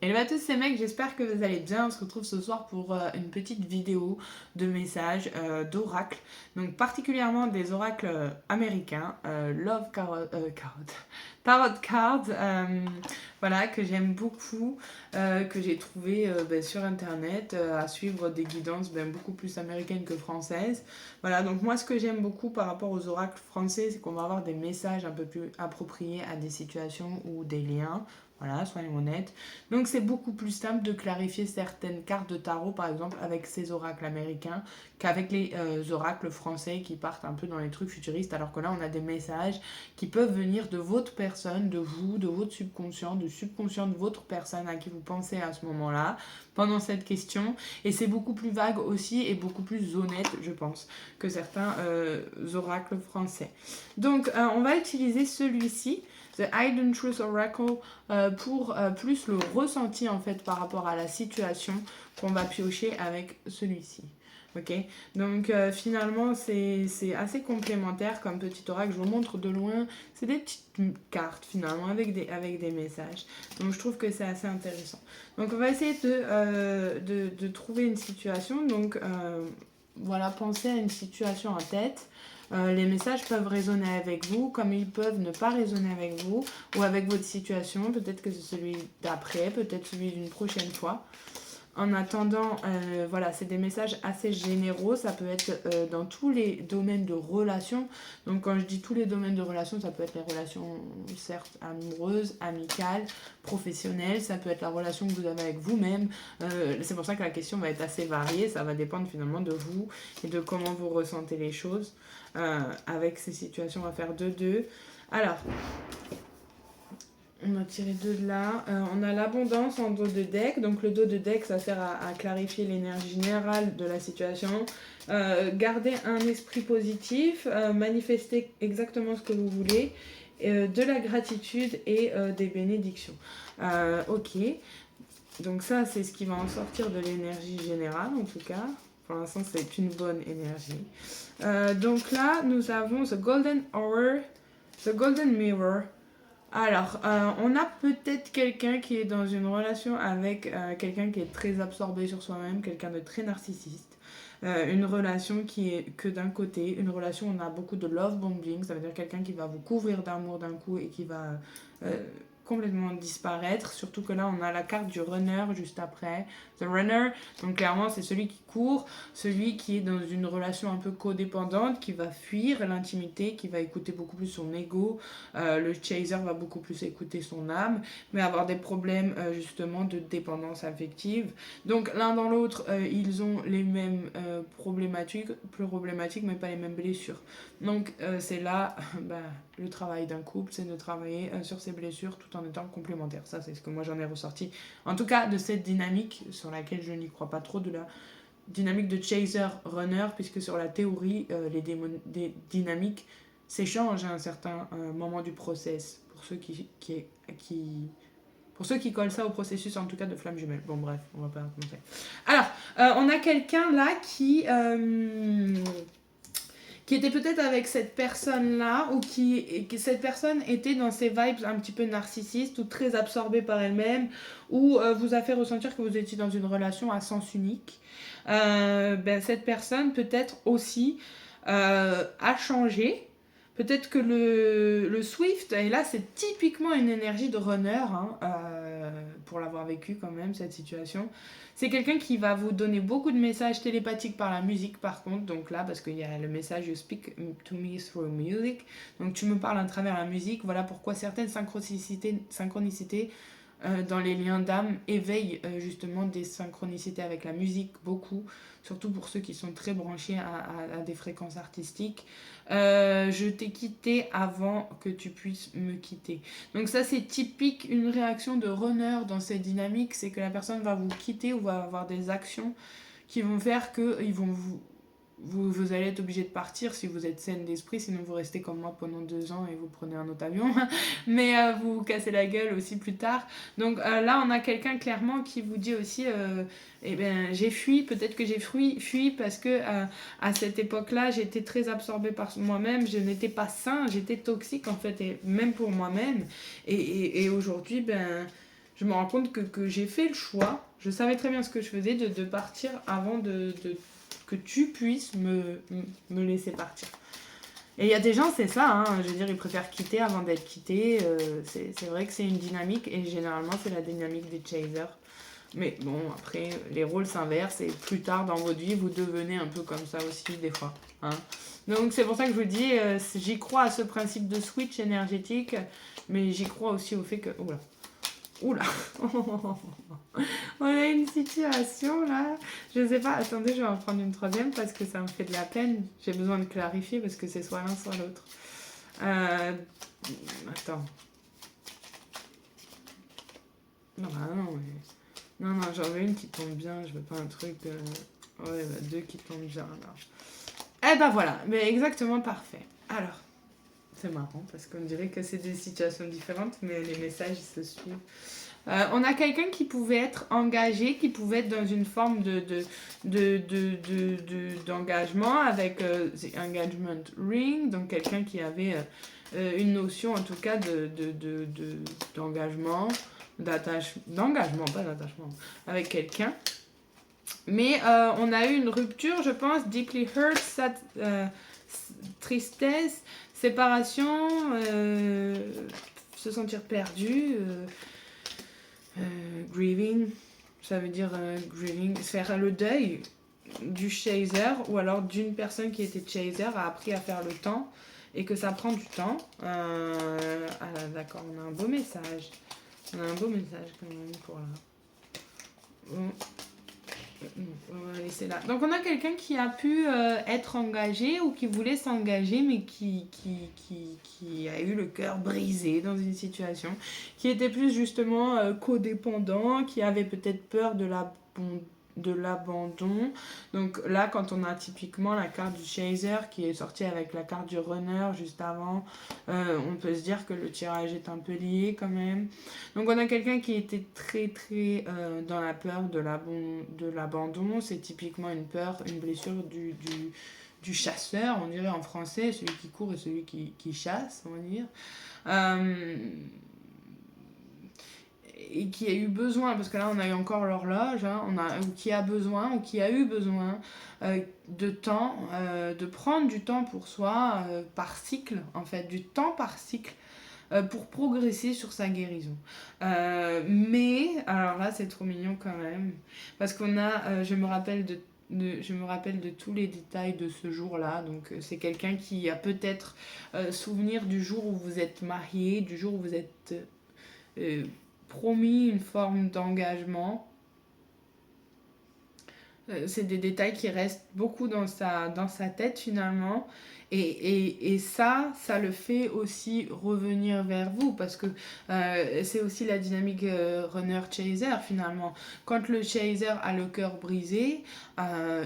Hello à tous ces mecs, j'espère que vous allez bien. On se retrouve ce soir pour une petite vidéo de messages d'oracles. Donc particulièrement des oracles américains, Tarot Cards, voilà, que j'aime beaucoup, que j'ai trouvé sur internet, à suivre des guidances beaucoup plus américaines que françaises. Voilà, donc moi ce que j'aime beaucoup par rapport aux oracles français, c'est qu'on va avoir des messages un peu plus appropriés à des situations ou des liens. Voilà, soyons honnêtes. Donc c'est beaucoup plus simple de clarifier certaines cartes de tarot, par exemple, avec ces oracles américains, qu'avec les oracles français qui partent un peu dans les trucs futuristes, alors que là on a des messages qui peuvent venir de votre personne, de vous, de votre subconscient, du subconscient de votre personne à qui vous pensez à ce moment-là, pendant cette question. Et c'est beaucoup plus vague aussi et beaucoup plus honnête, je pense, que certains oracles français. Donc on va utiliser celui-ci. The Hidden Truth Oracle pour plus le ressenti en fait par rapport à la situation qu'on va piocher avec celui-ci. Ok, donc finalement c'est assez complémentaire comme petit oracle. Je vous montre de loin, c'est des petites cartes finalement avec des messages. Donc je trouve que c'est assez intéressant. Donc on va essayer de trouver une situation. Donc voilà, pensez à une situation en tête. Les messages peuvent résonner avec vous, comme ils peuvent ne pas résonner avec vous ou avec votre situation. Peut-être que c'est celui d'après, peut-être celui d'une prochaine fois. En attendant, voilà, c'est des messages assez généraux. Ça peut être dans tous les domaines de relations. Donc quand je dis tous les domaines de relations, ça peut être les relations certes amoureuses, amicales, professionnelles. Ça peut être la relation que vous avez avec vous-même. C'est pour ça que la question va être assez variée. Ça va dépendre finalement de vous et de comment vous ressentez les choses avec ces situations. On va faire 2-2. Alors, on a tiré 2 de là. On a l'abondance en dos de deck. Donc le dos de deck, ça sert à clarifier l'énergie générale de la situation. Garder un esprit positif. Manifester exactement ce que vous voulez. De la gratitude et des bénédictions. Ok. Donc ça, c'est ce qui va en sortir de l'énergie générale, en tout cas. Pour l'instant, c'est une bonne énergie. Donc là, nous avons The Golden Hour, The Golden Mirror. Alors, on a peut-être quelqu'un qui est dans une relation avec quelqu'un qui est très absorbé sur soi-même, quelqu'un de très narcissiste. Une relation qui est que d'un côté, une relation où on a beaucoup de love bombing, ça veut dire quelqu'un qui va vous couvrir d'amour d'un coup et qui va complètement disparaître, surtout que là on a la carte du runner juste après, the runner, donc clairement c'est celui qui court, celui qui est dans une relation un peu codépendante, qui va fuir l'intimité, qui va écouter beaucoup plus son ego, le chaser va beaucoup plus écouter son âme, mais avoir des problèmes justement de dépendance affective. Donc l'un dans l'autre, ils ont les mêmes problématiques mais pas les mêmes blessures. Donc c'est là le travail d'un couple, c'est de travailler sur ses blessures tout en étant complémentaires. Ça, c'est ce que moi j'en ai ressorti. En tout cas, de cette dynamique sur laquelle je n'y crois pas trop, de la dynamique de chaser-runner, puisque sur la théorie, les dynamiques s'échangent à un certain moment du process. Pour ceux qui collent ça au processus, en tout cas, de flamme jumelle. Bon, bref, on va pas commencer. Alors, on a quelqu'un là qui était peut-être avec cette personne-là, ou cette personne était dans ses vibes un petit peu narcissistes, ou très absorbée par elle-même, ou vous a fait ressentir que vous étiez dans une relation à sens unique. Cette personne peut-être aussi a changé. Peut-être que le Swift, et là c'est typiquement une énergie de runner, hein, pour l'avoir vécu quand même cette situation. C'est quelqu'un qui va vous donner beaucoup de messages télépathiques par la musique par contre, donc là parce qu'il y a le message You speak to me through music, donc tu me parles à travers la musique, voilà pourquoi certaines synchronicités dans les liens d'âme éveillent justement des synchronicités avec la musique, beaucoup, surtout pour ceux qui sont très branchés à des fréquences artistiques. Je t'ai quitté avant que tu puisses me quitter. Donc ça c'est typique, une réaction de runner dans cette dynamique, c'est que la personne va vous quitter ou va avoir des actions qui vont faire qu'ils vont vous allez être obligé de partir si vous êtes saine d'esprit, sinon vous restez comme moi pendant 2 ans et vous prenez un autre avion, mais vous vous cassez la gueule aussi plus tard. Donc là on a quelqu'un clairement qui vous dit aussi j'ai fui, peut-être que j'ai fui parce que à cette époque-là j'étais très absorbée par moi-même, je n'étais pas sain, j'étais toxique en fait, et même pour moi-même, et aujourd'hui je me rends compte que j'ai fait le choix, je savais très bien ce que je faisais, de partir avant que tu puisses me laisser partir. Et il y a des gens, c'est ça, hein, je veux dire, ils préfèrent quitter avant d'être quittés. C'est vrai que c'est une dynamique, et généralement, c'est la dynamique des chasers. Mais bon, après, les rôles s'inversent, et plus tard dans votre vie, vous devenez un peu comme ça aussi, des fois. Hein. Donc, c'est pour ça que je vous dis, j'y crois à ce principe de switch énergétique, mais j'y crois aussi au fait que... Oula. Oula. On a une situation là. Je sais pas. Attendez, je vais en prendre une troisième parce que ça me fait de la peine. J'ai besoin de clarifier parce que c'est soit l'un soit l'autre. Attends. Non, bah non, mais... Non, j'en veux une qui tombe bien. Je veux pas un truc... Ouais, bah, deux qui tombent bien. Alors. Eh ben voilà. Mais exactement parfait. Alors. C'est marrant parce qu'on dirait que c'est des situations différentes, mais les messages se suivent. On a quelqu'un qui pouvait être engagé, qui pouvait être dans une forme d'engagement avec engagement ring, donc quelqu'un qui avait une notion en tout cas d'engagement, d'engagement, pas d'attachement, avec quelqu'un. Mais on a eu une rupture, je pense, deeply hurt, tristesse, séparation, se sentir perdu, grieving, ça veut dire grieving, faire le deuil du chaser ou alors d'une personne qui était chaser, a appris à faire le temps et que ça prend du temps. Ah là, d'accord, on a un beau message. On a un beau message quand même pour là. On va laisser là. Donc on a quelqu'un qui a pu être engagé ou qui voulait s'engager mais qui a eu le cœur brisé dans une situation, qui était plus justement codépendant, qui avait peut-être peur de l'abandon. Donc là, quand on a typiquement la carte du chaser qui est sortie avec la carte du runner juste avant, on peut se dire que le tirage est un peu lié quand même. Donc on a quelqu'un qui était très très dans la peur de l'abandon. C'est typiquement une peur, une blessure du chasseur, on dirait en français, celui qui court et celui qui chasse, on va dire. Et qui a eu besoin, parce que là on a eu encore l'horloge, hein, ou qui a besoin, ou qui a eu besoin de temps, de prendre du temps pour soi, par cycle, en fait, du temps par cycle, pour progresser sur sa guérison. Mais, alors là c'est trop mignon quand même, parce qu'on a, je me rappelle de tous les détails de ce jour-là. Donc c'est quelqu'un qui a peut-être souvenir du jour où vous êtes marié, du jour où vous êtes... promis une forme d'engagement. C'est des détails qui restent beaucoup dans sa tête finalement. Et ça le fait aussi revenir vers vous parce que c'est aussi la dynamique runner-chaser finalement. Quand le chaser a le cœur brisé,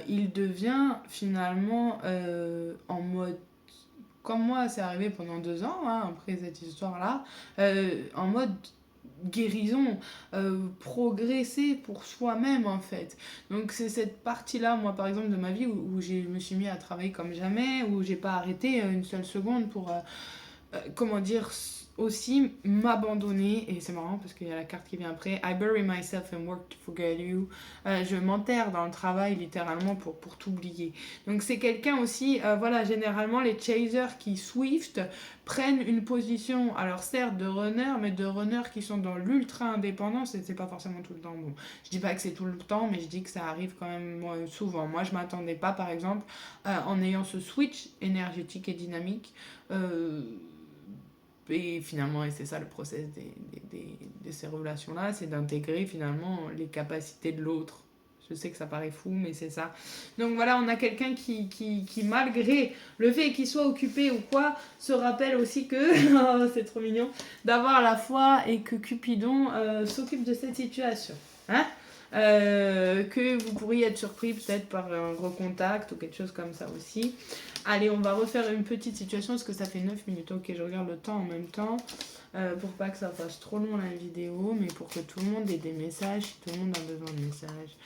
il devient finalement en mode... Comme moi, c'est arrivé pendant 2 ans, hein, après cette histoire-là, en mode guérison, progresser pour soi-même en fait. Donc c'est cette partie-là, moi par exemple de ma vie où je me suis mis à travailler comme jamais, où j'ai pas arrêté une seule seconde pour comment dire, aussi m'abandonner. Et c'est marrant parce qu'il y a la carte qui vient après. I bury myself and work to forget you. Je m'enterre dans le travail littéralement pour t'oublier. Donc c'est quelqu'un aussi, voilà, généralement les chasers qui swift prennent une position, alors certes de runner, mais de runners qui sont dans l'ultra indépendance, et c'est pas forcément tout le temps. Bon, je dis pas que c'est tout le temps, mais je dis que ça arrive quand même souvent. Moi je m'attendais pas par exemple en ayant ce switch énergétique et dynamique, et finalement, et c'est ça le process de ces relations-là, c'est d'intégrer finalement les capacités de l'autre. Je sais que ça paraît fou, mais c'est ça. Donc voilà, on a quelqu'un qui malgré le fait qu'il soit occupé ou quoi, se rappelle aussi que, oh, c'est trop mignon, d'avoir la foi et que Cupidon s'occupe de cette situation. Hein, que vous pourriez être surpris peut-être par un recontact ou quelque chose comme ça aussi. Allez, on va refaire une petite situation parce que ça fait 9 minutes. Ok, je regarde le temps en même temps pour pas que ça fasse trop long la vidéo, mais pour que tout le monde ait des messages, si tout le monde a besoin de messages.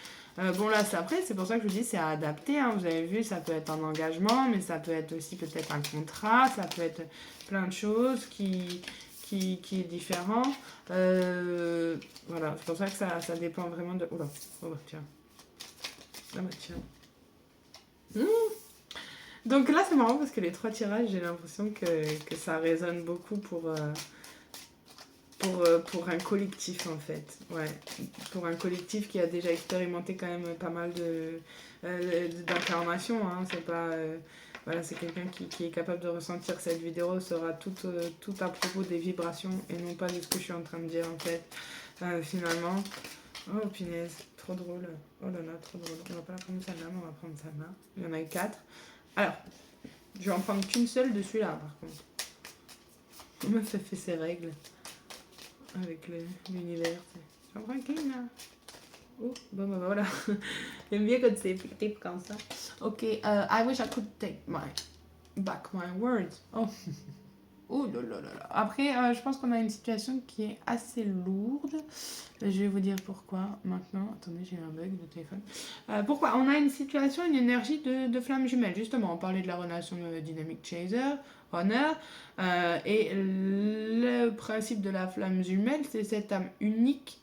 Bon là, c'est pour ça que je vous dis, c'est à adapter. Hein. Vous avez vu, ça peut être un engagement, mais ça peut être aussi peut-être un contrat, ça peut être plein de choses qui qui est différent. Voilà, c'est pour ça que ça dépend vraiment de... Oula, oh, tiens. Ah bah tiens. Donc là, c'est marrant parce que les 3 tirages, j'ai l'impression que ça résonne beaucoup pour un collectif, en fait. Ouais, pour un collectif qui a déjà expérimenté quand même pas mal d'incarnations. Hein. C'est pas... voilà, c'est quelqu'un qui est capable de ressentir cette vidéo, sera tout à propos des vibrations et non pas de ce que je suis en train de dire, en fait. Finalement... Oh, punaise, trop drôle. Oh là là, trop drôle. On va pas la prendre celle-là, mais on va prendre celle-là. Il y en a 4. Alors, je vais en prendre qu'une seule de celui-là, par contre. Comment ça fait ses règles avec l'univers. J'en prends qu'une, là. Oh, bon, bah voilà. J'aime bien quand c'est fictif comme ça. Ok, I wish I could take back my words. Oh. Oh là là là là. Après, je pense qu'on a une situation qui est assez lourde. Je vais vous dire pourquoi maintenant. Attendez, j'ai un bug de téléphone. Pourquoi on a une situation, une énergie de flamme jumelle. Justement, on parlait de la relation Dynamic Chaser, Honor. Et le principe de la flamme jumelle, c'est cette âme unique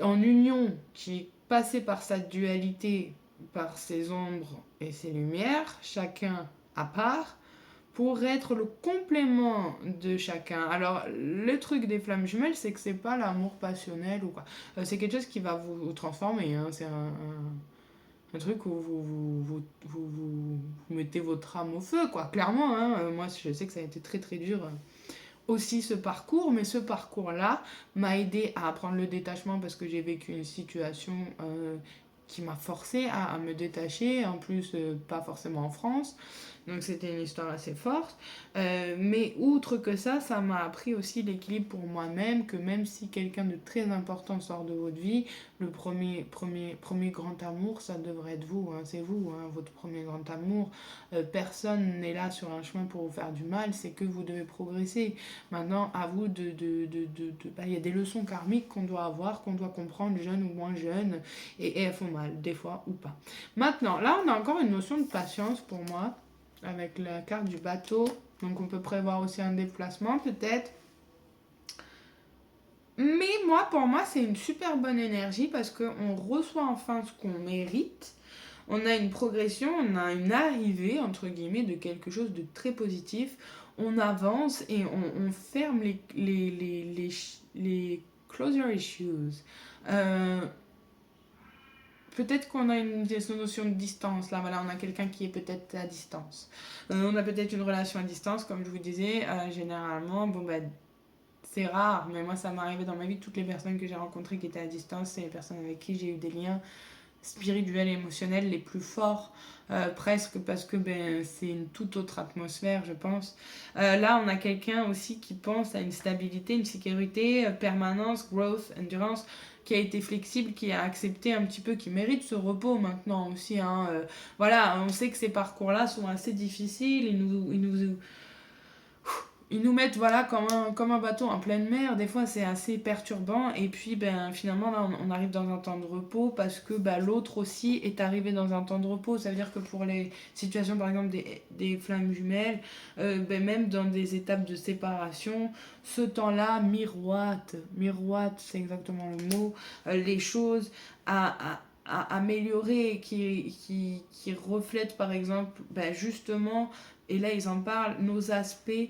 en union qui est passée par sa dualité, par ses ombres et ses lumières, chacun à part, pour être le complément de chacun. Alors, le truc des flammes jumelles, c'est que c'est pas l'amour passionnel ou quoi. C'est quelque chose qui va vous transformer. Hein. C'est un truc où vous mettez votre âme au feu, quoi. Clairement, hein. Moi, je sais que ça a été très très dur aussi ce parcours, mais ce parcours-là m'a aidé à apprendre le détachement parce que j'ai vécu une situation qui m'a forcé à me détacher, en plus pas forcément en France. Donc c'était une histoire assez forte. Mais outre que ça m'a appris aussi l'équilibre pour moi-même, que même si quelqu'un de très important sort de votre vie, le premier grand amour, ça devrait être vous. Hein, c'est vous, hein, votre premier grand amour. Personne n'est là sur un chemin pour vous faire du mal, c'est que vous devez progresser. Maintenant, à vous il y a des leçons karmiques qu'on doit avoir, qu'on doit comprendre, jeune ou moins jeune, et elles font mal, des fois ou pas. Maintenant, là, on a encore une notion de patience pour moi, avec la carte du bateau. Donc, on peut prévoir aussi un déplacement, peut-être. Mais pour moi, c'est une super bonne énergie parce qu'on reçoit enfin ce qu'on mérite. On a une progression, on a une arrivée, entre guillemets, de quelque chose de très positif. On avance et on ferme les closer issues. Peut-être qu'on a une notion de distance. Là, voilà, on a quelqu'un qui est peut-être à distance. On a peut-être une relation à distance, comme je vous disais. Généralement, c'est rare, mais moi, ça m'est arrivé dans ma vie. Toutes les personnes que j'ai rencontrées qui étaient à distance, c'est les personnes avec qui j'ai eu des liens spirituels et émotionnels les plus forts, presque parce que c'est une toute autre atmosphère, je pense. Là, on a quelqu'un aussi qui pense à une stabilité, une sécurité, permanence, growth, endurance, qui a été flexible, qui a accepté un petit peu, qui mérite ce repos maintenant aussi. Hein. Voilà, on sait que ces parcours-là sont assez difficiles, ils nous mettent comme un bateau en pleine mer. Des fois, c'est assez perturbant. Et puis, finalement, là, on arrive dans un temps de repos parce que l'autre aussi est arrivé dans un temps de repos. Ça veut dire que pour les situations, par exemple, des flammes jumelles, même dans des étapes de séparation, ce temps-là miroite, c'est exactement le mot, les choses à améliorer, qui reflètent, par exemple, justement, et là ils en parlent, nos aspects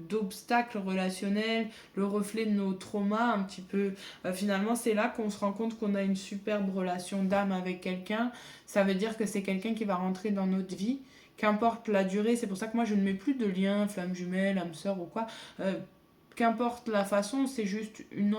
d'obstacles relationnels, le reflet de nos traumas un petit peu. Finalement, c'est là qu'on se rend compte qu'on a une superbe relation d'âme avec quelqu'un. Ça veut dire que c'est quelqu'un qui va rentrer dans notre vie, qu'importe la durée. C'est pour ça que moi je ne mets plus de lien, flamme jumelle, âme sœur ou quoi. Qu'importe la façon, c'est juste un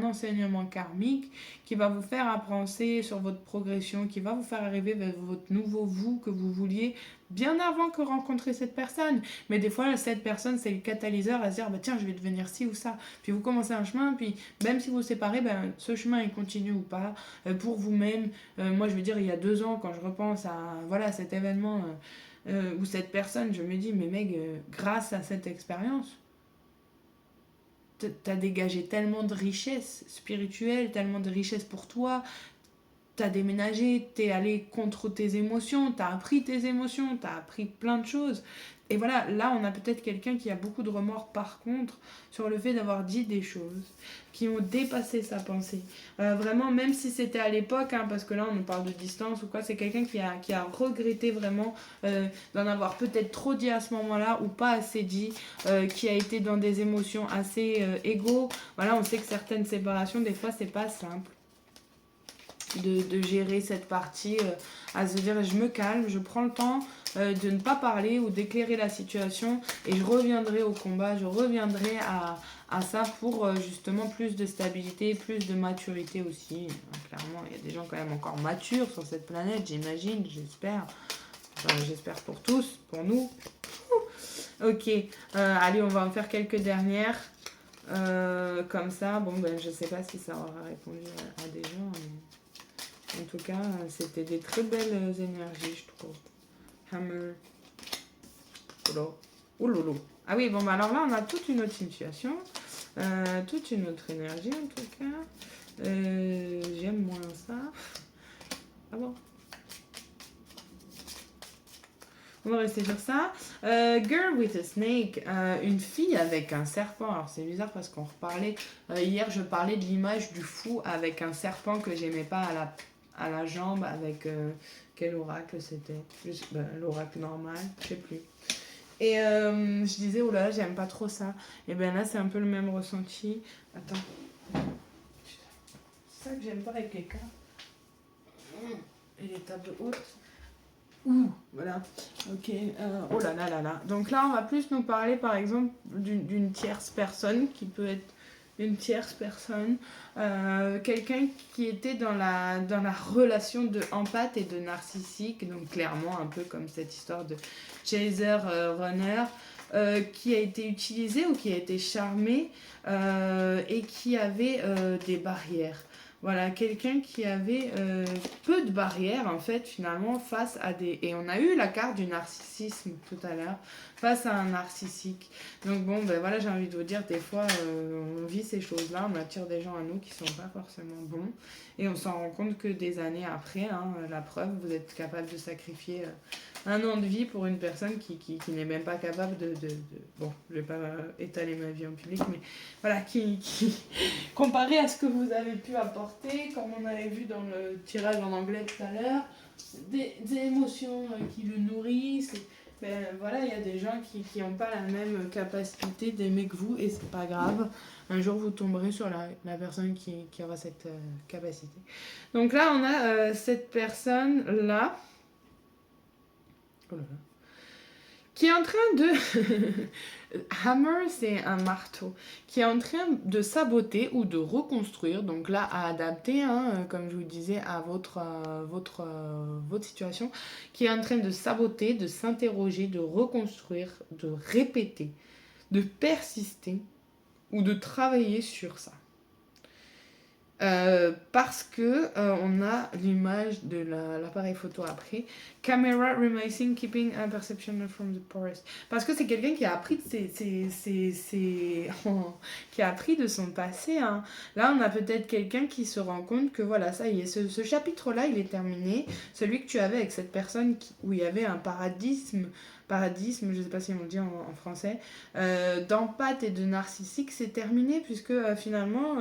enseignement karmique qui va vous faire avancer sur votre progression, qui va vous faire arriver vers votre nouveau vous que vous vouliez bien avant que rencontrer cette personne. Mais des fois, cette personne, c'est le catalyseur à se dire, tiens, je vais devenir ci ou ça. Puis vous commencez un chemin, puis même si vous vous séparez, ce chemin, il continue ou pas. Pour vous-même, moi, je veux dire, il y a 2 ans, quand je repense à cet événement ou cette personne, je me dis, mais mec, grâce à cette expérience, t'as dégagé tellement de richesses spirituelles, tellement de richesses pour toi, t'as déménagé, t'es allé contre tes émotions, t'as appris tes émotions, t'as appris plein de choses, Et voilà, là, on a peut-être quelqu'un qui a beaucoup de remords, par contre, sur le fait d'avoir dit des choses qui ont dépassé sa pensée. Vraiment, même si c'était à l'époque, hein, parce que là, on nous parle de distance ou quoi, c'est quelqu'un qui a regretté vraiment d'en avoir peut-être trop dit à ce moment-là ou pas assez dit, qui a été dans des émotions assez égaux. Voilà, on sait que certaines séparations, des fois, c'est pas simple. De gérer cette partie, à se dire je me calme, je prends le temps de ne pas parler ou d'éclairer la situation et je reviendrai au combat, je reviendrai à ça pour justement plus de stabilité, plus de maturité aussi. Clairement, il y a des gens quand même encore matures sur cette planète, j'imagine, j'espère. Enfin, j'espère pour tous, pour nous. Ok, allez, on va en faire quelques dernières. Comme ça, bon, ben, je sais pas si ça aura répondu à des gens, mais... En tout cas, c'était des très belles énergies, je trouve. Hammer. Oulolo. Ah oui, bon, bah alors là, on a toute une autre situation. Toute une autre énergie, en tout cas. J'aime moins ça. Ah bon? On va rester sur ça. Girl with a snake. Une fille avec un serpent. Alors, c'est bizarre parce qu'on reparlait... hier, je parlais de l'image du fou avec un serpent que j'aimais pas à la jambe avec quel oracle c'était, l'oracle normal, je sais plus. Et je disais, oh là là, j'aime pas trop ça. Et ben là, c'est un peu le même ressenti. Attends. C'est ça que j'aime pas avec les cartes. Et les tables hautes. Ouh, voilà. Ok. Oh là là là là. Donc là, on va plus nous parler, par exemple, d'une tierce personne qui peut être une tierce personne, quelqu'un qui était dans la relation de empathe et de narcissique, donc clairement un peu comme cette histoire de chaser runner, qui a été utilisé ou qui a été charmé et qui avait des barrières. Voilà, quelqu'un qui avait peu de barrières, en fait, finalement, face à des... Et on a eu la carte du narcissisme tout à l'heure, face à un narcissique. Donc bon, ben voilà, j'ai envie de vous dire, des fois, on vit ces choses-là, on attire des gens à nous qui sont pas forcément bons, et on s'en rend compte que des années après, hein, la preuve, vous êtes capable de sacrifier un an de vie pour une personne qui n'est même pas capable de... Bon, je vais pas étaler ma vie en public, mais voilà, qui comparé à ce que vous avez pu apporter, comme on avait vu dans le tirage en anglais tout à l'heure, des émotions qui le nourrissent. Ben, voilà, il y a des gens qui n'ont pas la même capacité d'aimer que vous et c'est pas grave. Un jour, vous tomberez sur la personne qui aura cette capacité. Donc là, on a cette personne-là. Oh là là. Qui est en train de... Hammer, c'est un marteau. Qui est en train de saboter ou de reconstruire. Donc là, à adapter, hein, comme je vous disais, à votre situation. Qui est en train de saboter, de s'interroger, de reconstruire, de répéter, de persister ou de travailler sur ça. Parce que on a l'image de l'appareil photo après. Camera remixing, keeping a perception from the forest. Parce que c'est quelqu'un qui a appris qui a appris de son passé. Hein. Là, on a peut-être quelqu'un qui se rend compte que voilà, ça y est, ce chapitre-là, il est terminé. Celui que tu avais avec cette personne où il y avait un paradigme, je sais pas si on le dit en français, d'empathe et de narcissique, c'est terminé puisque finalement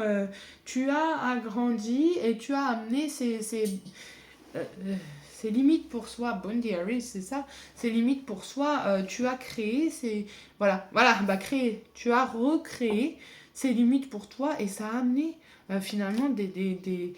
tu as agrandi et tu as amené ces limites pour soi. Bondi Harris, c'est ça, ces limites pour soi, tu as créé voilà, bah créé, tu as recréé ces limites pour toi et ça a amené finalement des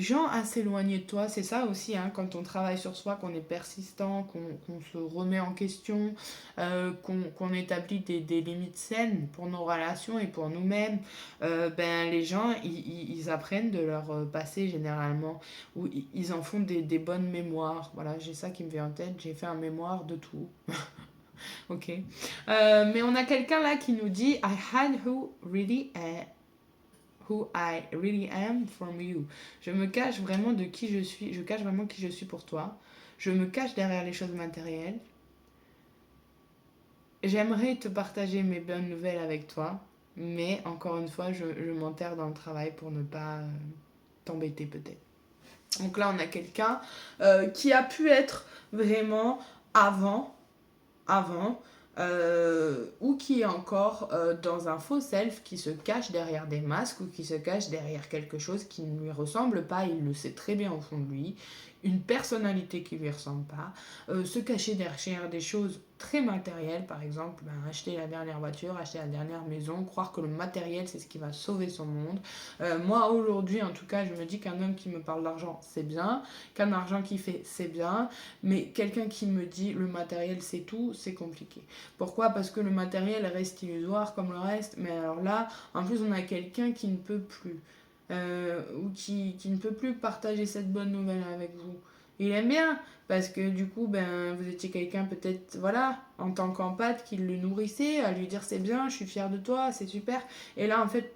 gens à s'éloigner de toi. C'est ça aussi, hein, quand on travaille sur soi, qu'on est persistant, qu'on se remet en question, qu'on établit des limites saines pour nos relations et pour nous-mêmes. Ben, les gens, ils apprennent de leur passé généralement, ou ils en font des bonnes mémoires. Voilà, j'ai ça qui me vient en tête, j'ai fait un mémoire de tout. Ok. Mais on a quelqu'un là qui nous dit I had who I really am from you. Je me cache vraiment de qui je suis. Je cache vraiment qui je suis pour toi. Je me cache derrière les choses matérielles. J'aimerais te partager mes bonnes nouvelles avec toi. Mais encore une fois, je m'enterre dans le travail pour ne pas t'embêter peut-être. Donc là, on a quelqu'un qui a pu être vraiment avant, ou qui est encore dans un faux self qui se cache derrière des masques ou qui se cache derrière quelque chose qui ne lui ressemble pas, il le sait très bien au fond de lui, une personnalité qui lui ressemble pas, se cacher derrière des choses très matérielles, par exemple acheter la dernière voiture, acheter la dernière maison, croire que le matériel c'est ce qui va sauver son monde. Moi aujourd'hui en tout cas je me dis qu'un homme qui me parle d'argent c'est bien, qu'un argent qui fait c'est bien, mais quelqu'un qui me dit le matériel c'est tout, c'est compliqué. Pourquoi? Parce que le matériel reste illusoire comme le reste, mais alors là, en plus on a quelqu'un qui ne peut plus, ou qui ne peut plus partager cette bonne nouvelle avec vous. Il aime bien, parce que du coup, vous étiez quelqu'un peut-être, voilà, en tant qu'empathe, qui le nourrissait, à lui dire c'est bien, je suis fière de toi, c'est super. Et là, en fait,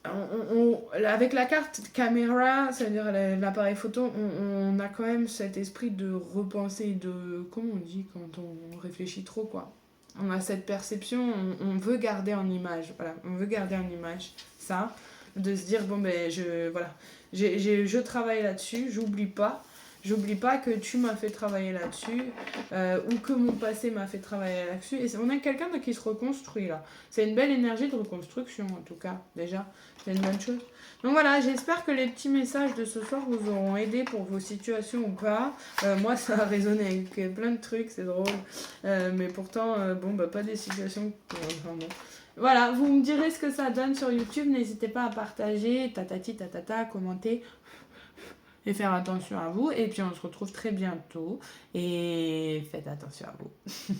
avec la carte caméra, c'est-à-dire l'appareil photo, on a quand même cet esprit de repenser, de... Comment on dit quand on réfléchit trop, quoi. On a cette perception, on veut garder en image, voilà, on veut garder en image ça, de se dire, bon voilà, je travaille là-dessus, j'oublie pas que tu m'as fait travailler là-dessus, ou que mon passé m'a fait travailler là-dessus, et on a quelqu'un qui se reconstruit là. C'est une belle énergie de reconstruction en tout cas, déjà. C'est une bonne chose. Donc voilà, j'espère que les petits messages de ce soir vous auront aidé pour vos situations ou pas. Moi, ça a résonné avec plein de trucs, c'est drôle. Mais pourtant, pas des situations... Enfin, bon. Voilà, vous me direz ce que ça donne sur YouTube. N'hésitez pas à partager, tatati, tatata, commenter et faire attention à vous. Et puis on se retrouve très bientôt. Et faites attention à vous.